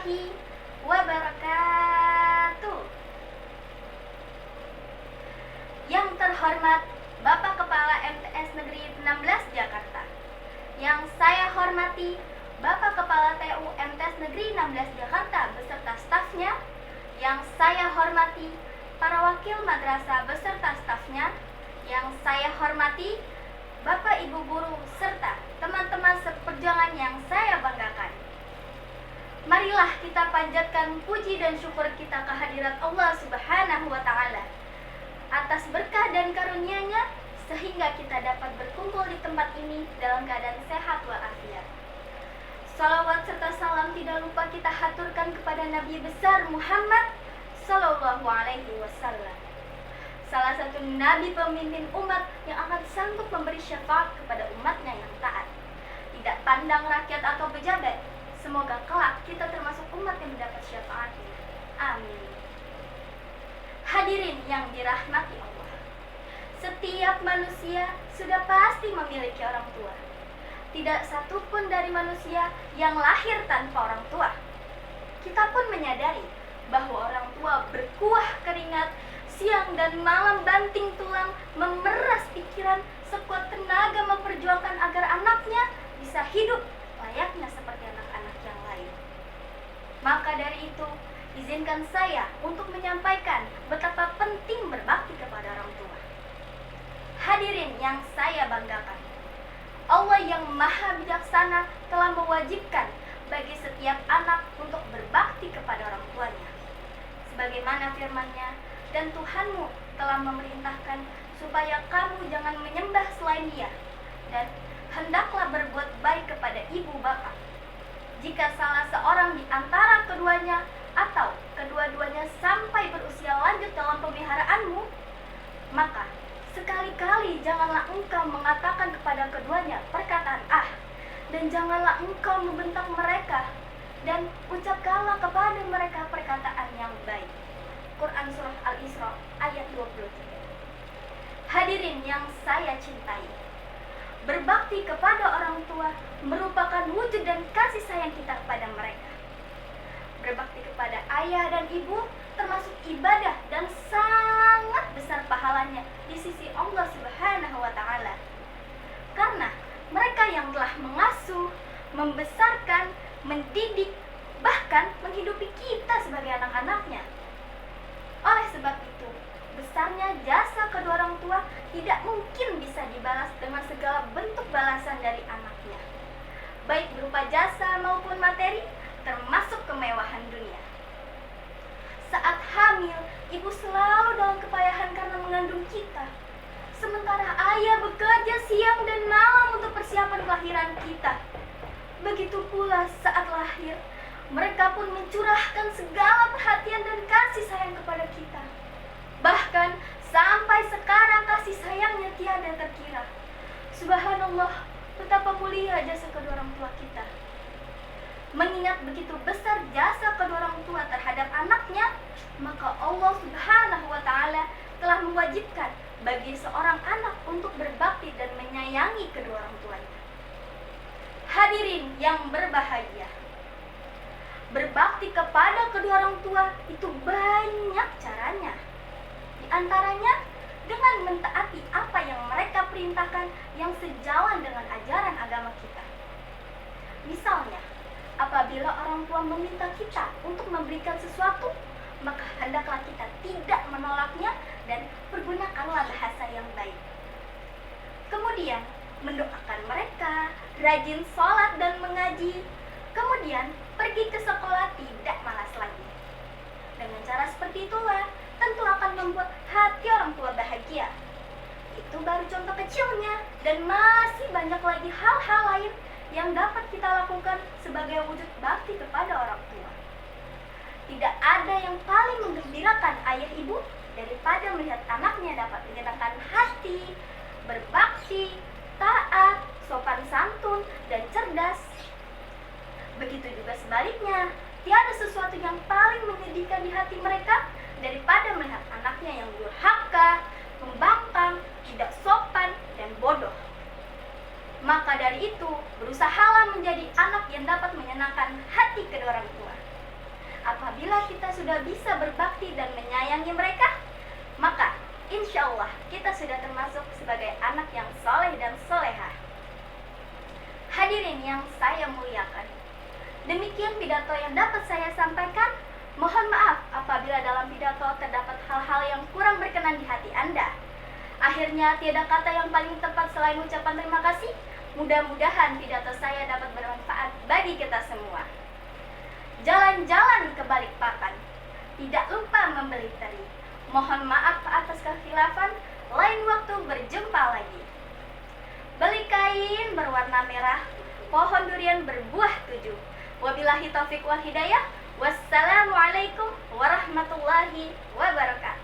warahmatullahi wabarakatuh. Yang terhormat Bapak Kepala MTS Negeri 16 Jakarta. Yang saya hormati Bapak Kepala TU MTS Negeri 16 Jakarta beserta stafnya. Yang saya hormati para wakil madrasah beserta stafnya. Yang saya hormati Bapak Ibu guru serta teman-teman seperjuangan yang saya banggakan. Marilah kita panjatkan puji dan syukur kita kehadirat Allah Subhanahu wa Ta'ala atas berkah dan karunia-Nya sehingga kita dapat berkumpul di tempat ini dalam keadaan sehat walafiat. Salawat serta salam tidak lupa kita haturkan kepada Nabi besar Muhammad Sallallahu Alaihi Wasallam, salah satu nabi pemimpin umat yang akan sanggup memberi syafaat kepada umatnya yang taat, tidak pandang rakyat atau pejabat. Semoga kelak kita termasuk umat yang mendapat syafaatnya. Amin. Hadirin yang dirahmati Allah, setiap manusia sudah pasti memiliki orang tua. Tidak satupun dari manusia yang lahir tanpa orang tua. Kita pun menyadari bahwa orang tua berkuah keringat, siang dan malam banting tulang, memeras pikiran, sekuat tenaga memperjuangkan agar anaknya bisa hidup layaknya seperti anak-anak yang lain. Maka dari itu, izinkan saya untuk menyampaikan betapa penting berbakti kepada orang tua. Hadirin yang saya banggakan, Allah yang maha bijaksana telah mewajibkan bagi setiap anak untuk berbakti kepada orang tuanya. Sebagaimana firman-Nya, dan Tuhanmu telah memerintahkan supaya kamu jangan menyembah selain Dia, dan hendaklah berbuat baik kepada ibu bapak. Jika salah seorang di antara keduanya atau kedua-duanya sampai berusia lanjut dalam pemeliharaanmu, maka sekali-kali janganlah engkau mengatakan kepada keduanya perkataan dan janganlah engkau membentak mereka, dan ucapkanlah kepada mereka perkataan yang baik. Quran Surah Al-Isra ayat 23. Hadirin yang saya cintai, berbakti kepada orang tua merupakan wujud dan kasih sayang kita kepada mereka. Berbakti kepada ayah dan ibu termasuk ibadah dan sangat besar pahalanya di sisi Allah Subhanahu wa Ta'ala. Karena mereka yang telah mengasuh, membesarkan, mendidik, bahkan menghidupi kita sebagai anak-anaknya. Oleh sebab itu, besarnya jasa kedua orang tua tidak mungkin bisa dibalas dengan segala bentuk balasan dari anaknya, baik berupa jasa maupun materi, termasuk kemewahan dunia. Saat hamil, ibu selalu dalam kepayahan karena mengandung kita, sementara ayah bekerja siang dan malam untuk persiapan kelahiran kita. Begitu pula saat lahir, mereka pun mencurahkan segala perhatian dan kasih sayang kepada kita. Bahkan sampai sekarang kasih sayangnya tiada terkira. Subhanallah, betapa mulia jasa kedua orang tua kita. Mengingat begitu besar jasa kedua orang tua terhadap anaknya, maka Allah Subhanahu wa Ta'ala telah mewajibkan bagi seorang anak untuk berbakti dan menyayangi kedua orang tuanya. Hadirin yang berbahagia, berbakti kepada kedua orang tua itu banyak caranya. Di antaranya dengan mentaati apa yang mereka perintahkan yang sejalan dengan ajaran agama kita. Misalnya, apabila orang tua meminta kita untuk memberikan sesuatu, maka hendaklah kita tidak menolaknya dan pergunakanlah bahasa yang baik. Kemudian, mendoakan mereka, rajin sholat dan mengaji, kemudian pergi ke sekolah tidak malas lagi. Dengan cara seperti itulah tentu akan membuat hati orang tua bahagia. Itu baru contoh kecilnya, dan masih banyak lagi hal-hal lain yang dapat kita lakukan sebagai wujud bakti kepada orang tua. Tidak ada yang paling menggembirakan ayah ibu daripada melihat anaknya dapat menyenangkan hati, berbakti, taat, sopan santun, dan cerdas. Begitu juga sebaliknya, tiada sesuatu yang paling menyedihkan di hati mereka daripada melihat anaknya yang durhaka, membangkang, tidak sopan, dan bodoh. Maka dari itu, berusahalah menjadi anak yang dapat menyenangkan hati kedua orang tua. Apabila kita sudah bisa berbakti dan menyayangi mereka, maka insya Allah kita sudah termasuk sebagai anak yang soleh dan solehah. Hadirin yang saya muliakan, demikian pidato yang dapat saya sampaikan. Mohon maaf apabila dalam pidato terdapat hal-hal yang kurang berkenan di hati Anda. Akhirnya tiada kata yang paling tepat selain ucapan terima kasih. Mudah-mudahan pidato saya dapat bermanfaat bagi kita semua. Jalan-jalan ke Balikpapan, tidak lupa membeli teri. Mohon maaf atas kekhilafan, lain waktu berjumpa lagi. Beli kain berwarna merah, pohon durian berbuah 7. Wabillahi taufik wal hidayah. Wassalamualaikum warahmatullahi wabarakatuh.